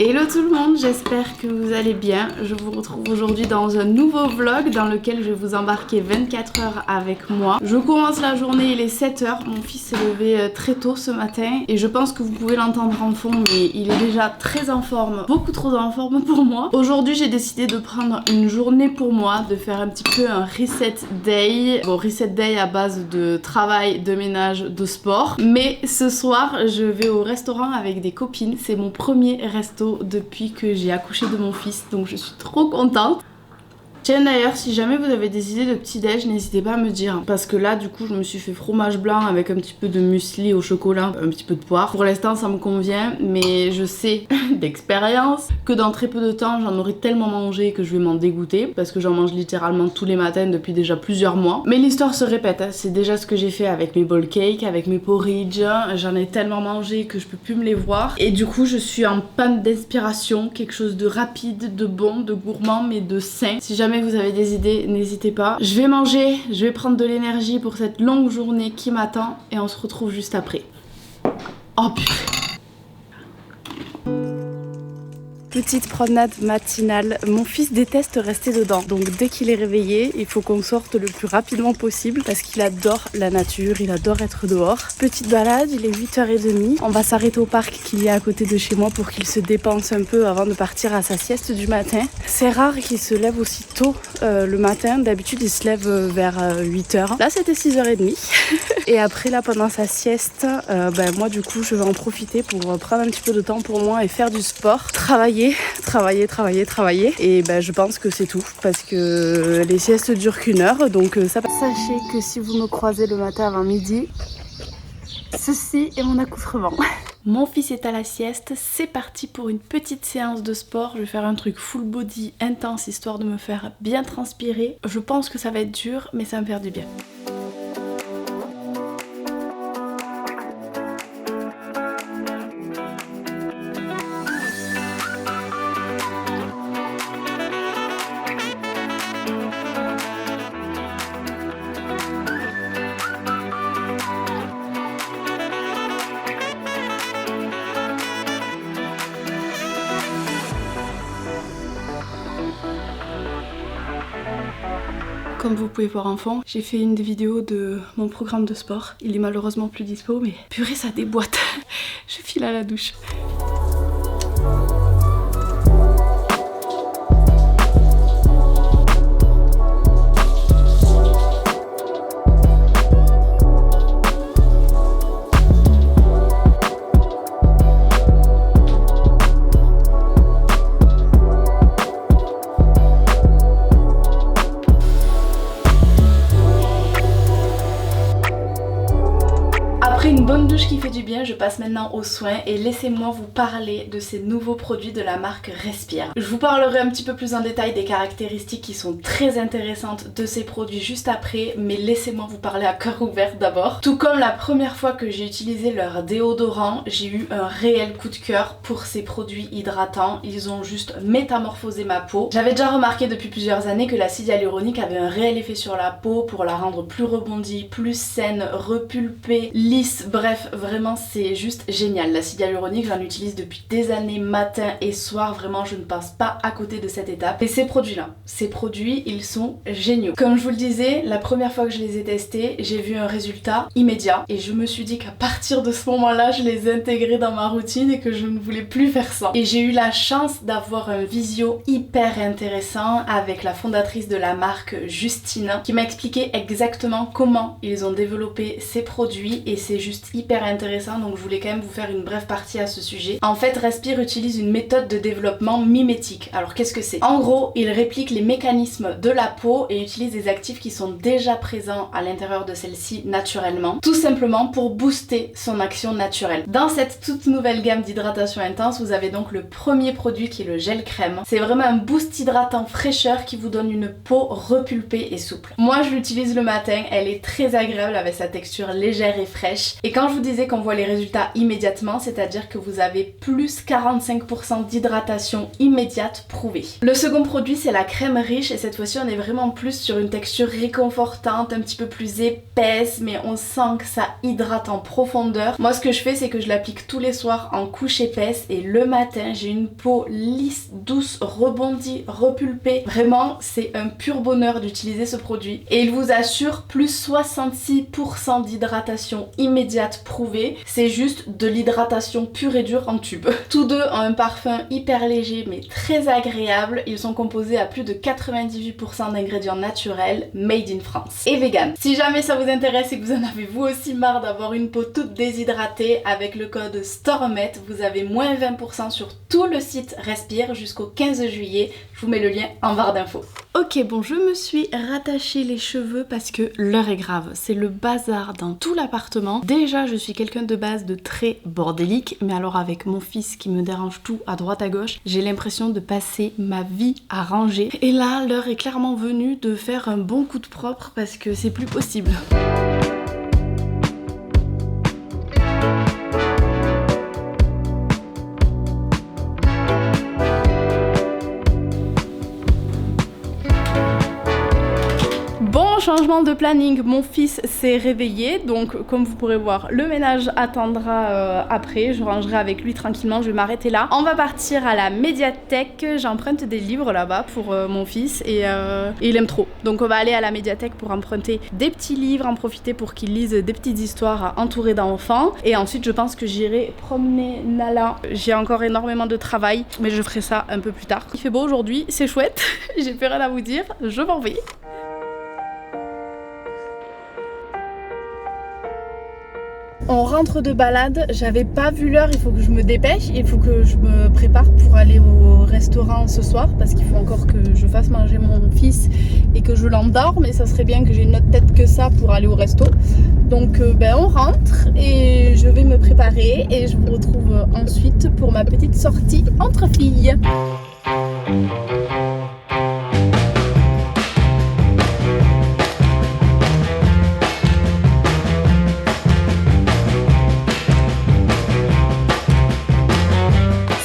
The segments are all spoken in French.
Hello tout le monde, j'espère que vous allez bien. Je vous retrouve aujourd'hui dans un nouveau vlog dans lequel je vais vous embarquer 24 heures avec moi. Je commence la journée, il est 7h, mon fils s'est levé très tôt ce matin et je pense que vous pouvez l'entendre en fond, mais il est déjà très en forme, beaucoup trop en forme pour moi. Aujourd'hui j'ai décidé de prendre une journée pour moi, de faire un petit peu un reset day. Bon, reset day à base de travail, de ménage, de sport. Mais ce soir je vais au restaurant avec des copines, c'est mon premier resto depuis que j'ai accouché de mon fils, donc je suis trop contente. Tiens d'ailleurs, si jamais vous avez des idées de petit-déj, n'hésitez pas à me dire. Parce que là, du coup, je me suis fait fromage blanc avec un petit peu de muesli au chocolat, un petit peu de poire. Pour l'instant, ça me convient, mais je sais d'expérience que dans très peu de temps, j'en aurai tellement mangé que je vais m'en dégoûter. Parce que j'en mange littéralement tous les matins depuis déjà plusieurs mois. Mais l'histoire se répète, hein. C'est déjà ce que j'ai fait avec mes bowl cakes, avec mes porridge. J'en ai tellement mangé que je peux plus me les voir. Et du coup, je suis en panne d'inspiration. Quelque chose de rapide, de bon, de gourmand, mais de sain. Si jamais vous avez des idées, n'hésitez pas. Je vais manger, je vais prendre de l'énergie pour cette longue journée qui m'attend et on se retrouve juste après. Oh putain. Petite promenade matinale. Mon fils déteste rester dedans, donc dès qu'il est réveillé, il faut qu'on sorte le plus rapidement possible parce qu'il adore la nature, il adore être dehors. Petite balade, il est 8h30. On va s'arrêter au parc qu'il y a à côté de chez moi pour qu'il se dépense un peu avant de partir à sa sieste du matin. C'est rare qu'il se lève aussi tôt le matin, d'habitude il se lève vers 8h. Là c'était 6h30. Et après là pendant sa sieste, moi du coup je vais en profiter pour prendre un petit peu de temps pour moi et faire du sport, travailler. Et je pense que c'est tout parce que les siestes durent qu'1 heure, donc ça. Sachez que si vous me croisez le matin avant midi, ceci est mon accoutrement. Mon fils est à la sieste, c'est parti pour une petite séance de sport. Je vais faire un truc full body intense histoire de me faire bien transpirer. Je pense que ça va être dur mais ça va me faire du bien. Comme vous pouvez voir en fond, j'ai fait une des vidéos de mon programme de sport. Il est malheureusement plus dispo, mais purée ça déboîte. Je file à la douche. Une bonne douche qui fait du bien, je passe maintenant aux soins et laissez-moi vous parler de ces nouveaux produits de la marque Respire. Je vous parlerai un petit peu plus en détail des caractéristiques qui sont très intéressantes de ces produits juste après, mais laissez-moi vous parler à cœur ouvert d'abord. Tout comme la première fois que j'ai utilisé leur déodorant, j'ai eu un réel coup de cœur pour ces produits hydratants. Ils ont juste métamorphosé ma peau. J'avais déjà remarqué depuis plusieurs années que l'acide hyaluronique avait un réel effet sur la peau pour la rendre plus rebondie, plus saine, repulpée, lisse. Bref, vraiment c'est juste génial. L'acide hyaluronique, j'en utilise depuis des années, matin et soir. Vraiment, je ne passe pas à côté de cette étape. Et ces produits-là, ces produits, ils sont géniaux. Comme je vous le disais, la première fois que je les ai testés, j'ai vu un résultat immédiat. Et je me suis dit qu'à partir de ce moment-là, je les ai intégrés dans ma routine et que je ne voulais plus faire sans. Et j'ai eu la chance d'avoir un visio hyper intéressant avec la fondatrice de la marque, Justine, qui m'a expliqué exactement comment ils ont développé ces produits et c'est juste hyper intéressant, donc je voulais quand même vous faire une brève partie à ce sujet. En fait, Respire utilise une méthode de développement mimétique. Alors qu'est-ce que c'est? En gros, il réplique les mécanismes de la peau et utilise des actifs qui sont déjà présents à l'intérieur de celle-ci naturellement, tout simplement pour booster son action naturelle. Dans cette toute nouvelle gamme d'hydratation intense, vous avez donc le premier produit qui est le gel crème. C'est vraiment un boost hydratant fraîcheur qui vous donne une peau repulpée et souple. Moi, je l'utilise le matin, elle est très agréable avec sa texture légère et fraîche. Et quand je vous disais qu'on voit les résultats immédiatement, c'est-à-dire que vous avez plus 45% d'hydratation immédiate prouvée. Le second produit, c'est la crème riche et cette fois-ci on est vraiment plus sur une texture réconfortante, un petit peu plus épaisse, mais on sent que ça hydrate en profondeur. Moi ce que je fais, c'est que je l'applique tous les soirs en couche épaisse et le matin j'ai une peau lisse, douce, rebondie, repulpée. Vraiment c'est un pur bonheur d'utiliser ce produit et il vous assure plus 66% d'hydratation immédiate prouvée. C'est juste de l'hydratation pure et dure en tube. Tous deux ont un parfum hyper léger mais très agréable. Ils sont composés à plus de 98% d'ingrédients naturels made in France et vegan. Si jamais ça vous intéresse et que vous en avez vous aussi marre d'avoir une peau toute déshydratée, avec le code STORMET vous avez moins 20% sur tout le site Respire jusqu'au 15 juillet. Je vous mets le lien en barre d'infos. Ok, bon, je me suis rattaché les cheveux parce que l'heure est grave. C'est le bazar dans tout l'appartement. Déjà, je suis quelqu'un de base de très bordélique, mais alors avec mon fils qui me dérange tout à droite à gauche, j'ai l'impression de passer ma vie à ranger. Et là, l'heure est clairement venue de faire un bon coup de propre parce que c'est plus possible. Changement de planning, mon fils s'est réveillé, donc comme vous pourrez voir, le ménage attendra après, je rangerai avec lui tranquillement, je vais m'arrêter là. On va partir à la médiathèque, j'emprunte des livres là-bas pour mon fils et il aime trop. Donc on va aller à la médiathèque pour emprunter des petits livres, en profiter pour qu'il lise des petites histoires entourées d'enfants. Et ensuite je pense que j'irai promener Nala. J'ai encore énormément de travail, mais je ferai ça un peu plus tard. Il fait beau aujourd'hui, c'est chouette, j'ai plus rien à vous dire, je m'en vais. On rentre de balade, j'avais pas vu l'heure, il faut que je me dépêche, il faut que je me prépare pour aller au restaurant ce soir parce qu'il faut encore que je fasse manger mon fils et que je l'endorme, mais ça serait bien que j'ai une autre tête que ça pour aller au resto. Donc on rentre et je vais me préparer et je vous retrouve ensuite pour ma petite sortie entre filles.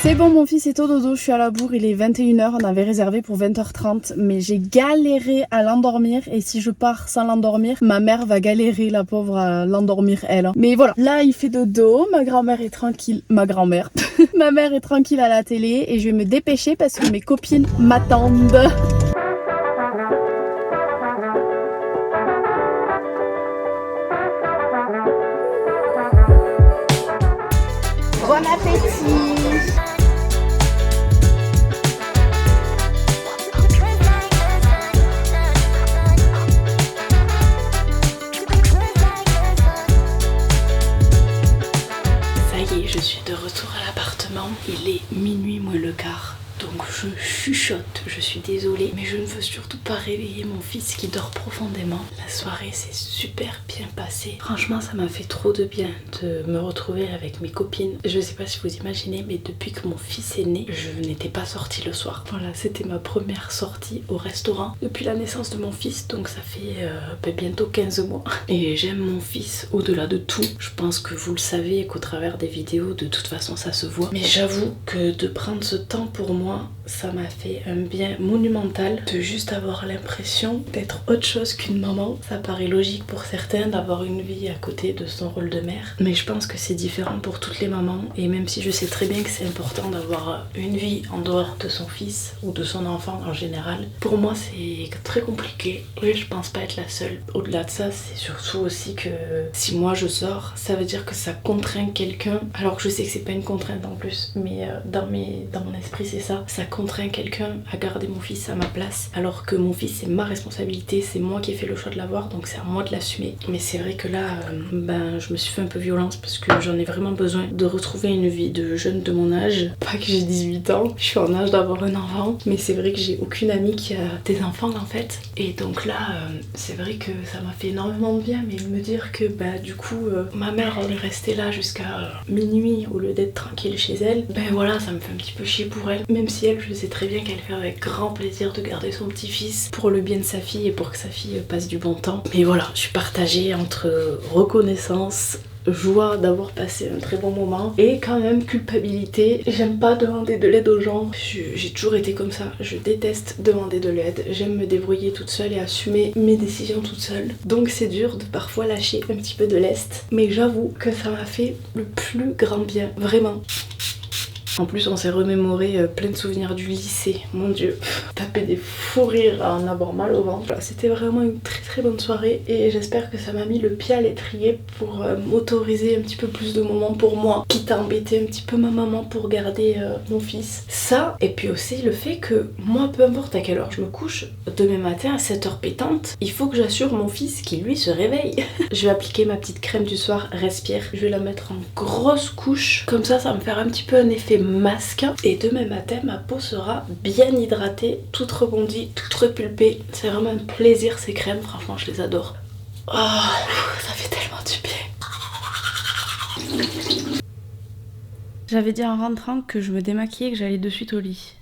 C'est bon, mon fils est au dodo, je suis à la bourre, il est 21h, on avait réservé pour 20h30, mais j'ai galéré à l'endormir et si je pars sans l'endormir, ma mère va galérer, la pauvre, à l'endormir elle. Mais voilà, là il fait dodo, ma grand-mère est tranquille, ma grand-mère, ma mère est tranquille à la télé et je vais me dépêcher parce que mes copines m'attendent. Bon appétit! Je suis de retour à l'appartement, il est minuit moins le quart, donc je chuchote, je suis désolée, mais je ne veux surtout pas réveiller mon fils qui dort profondément. La soirée s'est super bien passée, franchement ça m'a fait trop de bien de me retrouver avec mes copines. Je sais pas si vous imaginez, mais depuis que mon fils est né, je n'étais pas sortie le soir. Voilà, c'était ma première sortie au restaurant depuis la naissance de mon fils, donc ça fait bientôt 15 mois. Et j'aime mon fils au-delà de tout, je pense que vous le savez et qu'au travers des vidéos, de toute façon ça se voit. Mais j'avoue que de prendre ce temps pour moi, ça m'a fait un bien monumental de juste avoir l'impression d'être autre chose qu'une maman. Ça paraît logique pour certains d'avoir une vie à côté de son rôle de mère, mais je pense que c'est différent pour toutes les mamans et même si je sais très bien que c'est important d'avoir une vie en dehors de son fils ou de son enfant en général, pour moi c'est très compliqué et je pense pas être la seule. Au-delà de ça, c'est surtout aussi que si moi je sors, ça veut dire que ça contraint quelqu'un, alors que je sais que c'est pas une contrainte en plus, mais dans mon esprit c'est ça contraint quelqu'un à garder mon fils à ma place, alors que mon fils c'est ma responsabilité, c'est moi qui ai fait le choix de l'avoir, donc c'est à moi de l'assumer. Mais c'est vrai que là, je me suis fait un peu violence parce que j'en ai vraiment besoin de retrouver une vie de jeune de mon âge. Pas que j'ai 18 ans, je suis en âge d'avoir un enfant, mais c'est vrai que j'ai aucune amie qui a des enfants en fait. Et donc là, c'est vrai que ça m'a fait énormément de bien, mais de me dire que du coup, ma mère elle est restée là jusqu'à minuit au lieu d'être tranquille chez elle, voilà, ça me fait un petit peu chier pour elle. Même même si elle, je sais très bien qu'elle fait avec grand plaisir de garder son petit-fils pour le bien de sa fille et pour que sa fille passe du bon temps. Mais voilà, je suis partagée entre reconnaissance, joie d'avoir passé un très bon moment et quand même culpabilité. J'aime pas demander de l'aide aux gens, j'ai toujours été comme ça, je déteste demander de l'aide, j'aime me débrouiller toute seule et assumer mes décisions toute seule. Donc c'est dur de parfois lâcher un petit peu de lest, mais j'avoue que ça m'a fait le plus grand bien, vraiment. En plus on s'est remémoré plein de souvenirs du lycée, mon dieu, taper des fous rires à en avoir mal au ventre. Voilà, c'était vraiment une très très bonne soirée et j'espère que ça m'a mis le pied à l'étrier pour m'autoriser un petit peu plus de moments pour moi, quitte à embêter un petit peu ma maman pour garder mon fils. Ça, et puis aussi le fait que moi, peu importe à quelle heure je me couche, demain matin à 7h pétante, il faut que j'assure mon fils qui lui se réveille. Je vais appliquer ma petite crème du soir Respire, je vais la mettre en grosse couche, comme ça va me faire un petit peu un effet masque et demain matin ma peau sera bien hydratée, toute rebondie, toute repulpée. C'est vraiment un plaisir ces crèmes, franchement je les adore. Oh, ça fait tellement du bien. J'avais dit en rentrant que je me démaquillais et que j'allais de suite au lit.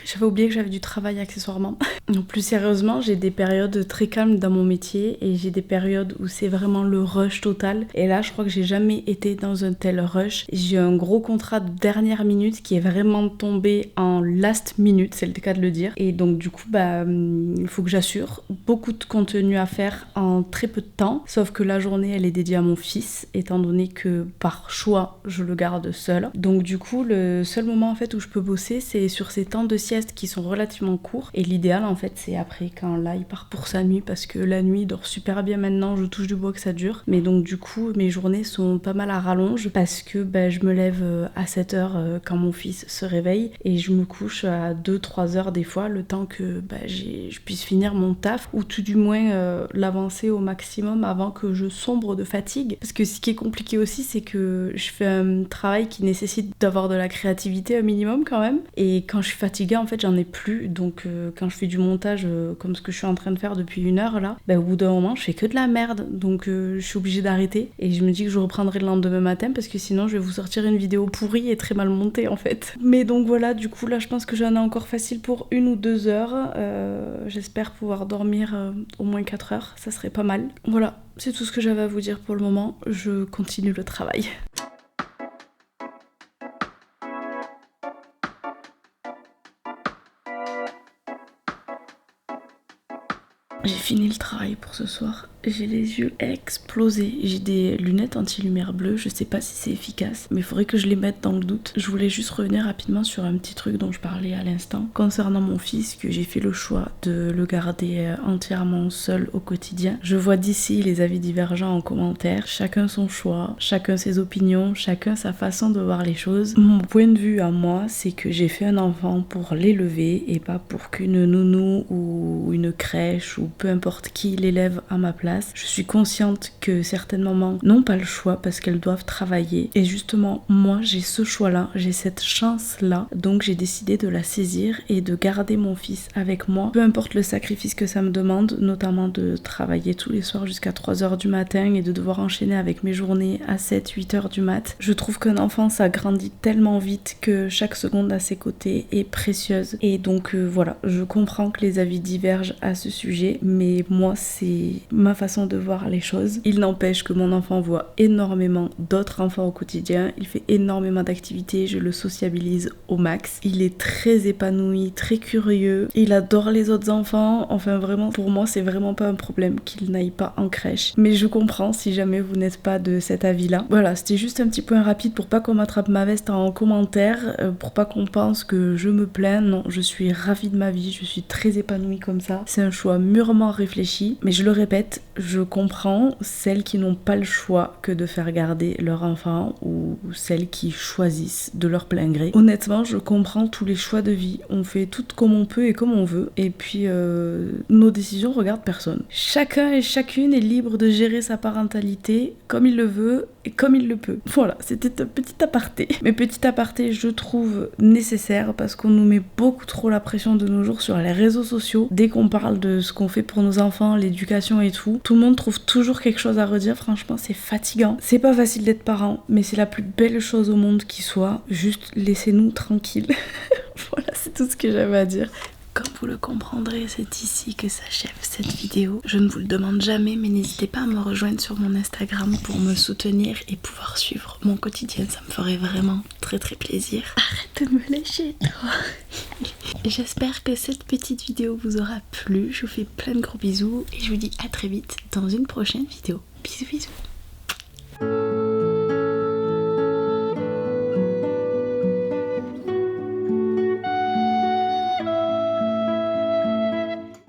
J'avais oublié que j'avais du travail accessoirement. Donc plus sérieusement, j'ai des périodes très calmes dans mon métier et j'ai des périodes où c'est vraiment le rush total. Et là, je crois que j'ai jamais été dans un tel rush. J'ai un gros contrat de dernière minute qui est vraiment tombé en last minute, c'est le cas de le dire. Et donc du coup, il faut que j'assure beaucoup de contenu à faire en très peu de temps. Sauf que la journée, elle est dédiée à mon fils, étant donné que par choix, je le garde seul. Donc du coup, le seul moment en fait où je peux bosser, c'est sur ces temps de sieste qui sont relativement courts et l'idéal en fait c'est après quand là il part pour sa nuit parce que la nuit il dort super bien maintenant, je touche du bois que ça dure, mais donc du coup mes journées sont pas mal à rallonge parce que je me lève à 7h quand mon fils se réveille et je me couche à 2-3 heures des fois, le temps que je puisse finir mon taf ou tout du moins l'avancer au maximum avant que je sombre de fatigue, parce que ce qui est compliqué aussi c'est que je fais un travail qui nécessite d'avoir de la créativité un minimum quand même, et quand je suis fatiguée en fait j'en ai plus, donc quand je fais du montage comme ce que je suis en train de faire depuis 1 heure là, au bout d'un moment je fais que de la merde, donc je suis obligée d'arrêter et je me dis que je reprendrai le lendemain matin parce que sinon je vais vous sortir une vidéo pourrie et très mal montée en fait. Mais donc voilà, du coup là je pense que j'en ai encore facile pour 1 ou 2 heures, j'espère pouvoir dormir au moins 4 heures, ça serait pas mal. Voilà, c'est tout ce que j'avais à vous dire pour le moment, je continue le travail. J'ai fini le travail pour ce soir. J'ai les yeux explosés. J'ai des lunettes anti-lumière bleue. Je sais pas si c'est efficace, mais il faudrait que je les mette dans le doute. Je voulais juste revenir rapidement sur un petit truc dont je parlais à l'instant. Concernant mon fils, que j'ai fait le choix de le garder entièrement seul au quotidien. Je vois d'ici les avis divergents en commentaire. Chacun son choix, chacun ses opinions, chacun sa façon de voir les choses. Mon point de vue à moi, c'est que j'ai fait un enfant pour l'élever et pas pour qu'une nounou ou une crèche ou peu importe qui l'élève à ma place. Je suis consciente que certaines mamans n'ont pas le choix parce qu'elles doivent travailler. Et justement, moi, j'ai ce choix-là, j'ai cette chance-là. Donc j'ai décidé de la saisir et de garder mon fils avec moi. Peu importe le sacrifice que ça me demande, notamment de travailler tous les soirs jusqu'à 3h du matin et de devoir enchaîner avec mes journées à 7-8h du mat. Je trouve qu'un enfant, ça grandit tellement vite que chaque seconde à ses côtés est précieuse. Et donc voilà, je comprends que les avis divergent à ce sujet, mais moi, c'est ma façon de voir les choses. Il n'empêche que mon enfant voit énormément d'autres enfants au quotidien, il fait énormément d'activités, je le sociabilise au max. Il est très épanoui, très curieux, il adore les autres enfants, enfin vraiment, pour moi, c'est vraiment pas un problème qu'il n'aille pas en crèche. Mais je comprends si jamais vous n'êtes pas de cet avis-là. Voilà, c'était juste un petit point rapide pour pas qu'on m'attrape ma veste en commentaire, pour pas qu'on pense que je me plains. Non, je suis ravie de ma vie, je suis très épanouie comme ça. C'est un choix mûrement réfléchi, mais je le répète, je comprends celles qui n'ont pas le choix que de faire garder leur enfant ou celles qui choisissent de leur plein gré. Honnêtement, je comprends tous les choix de vie. On fait tout comme on peut et comme on veut. Et puis, nos décisions regardent personne. Chacun et chacune est libre de gérer sa parentalité comme il le veut et comme il le peut. Voilà, c'était un petit aparté. Mais petit aparté, je trouve nécessaire parce qu'on nous met beaucoup trop la pression de nos jours sur les réseaux sociaux. Dès qu'on parle de ce qu'on fait pour pour nos enfants, l'éducation et tout. Tout le monde trouve toujours quelque chose à redire, franchement c'est fatigant. C'est pas facile d'être parent, mais c'est la plus belle chose au monde qui soit. Juste laissez-nous tranquilles. Voilà, c'est tout ce que j'avais à dire. Comme vous le comprendrez, c'est ici que s'achève cette vidéo. Je ne vous le demande jamais, mais n'hésitez pas à me rejoindre sur mon Instagram pour me soutenir et pouvoir suivre mon quotidien. Ça me ferait vraiment très plaisir. Arrête de me lâcher, toi. J'espère que cette petite vidéo vous aura plu. Je vous fais plein de gros bisous et je vous dis à très vite dans une prochaine vidéo. Bisous bisous.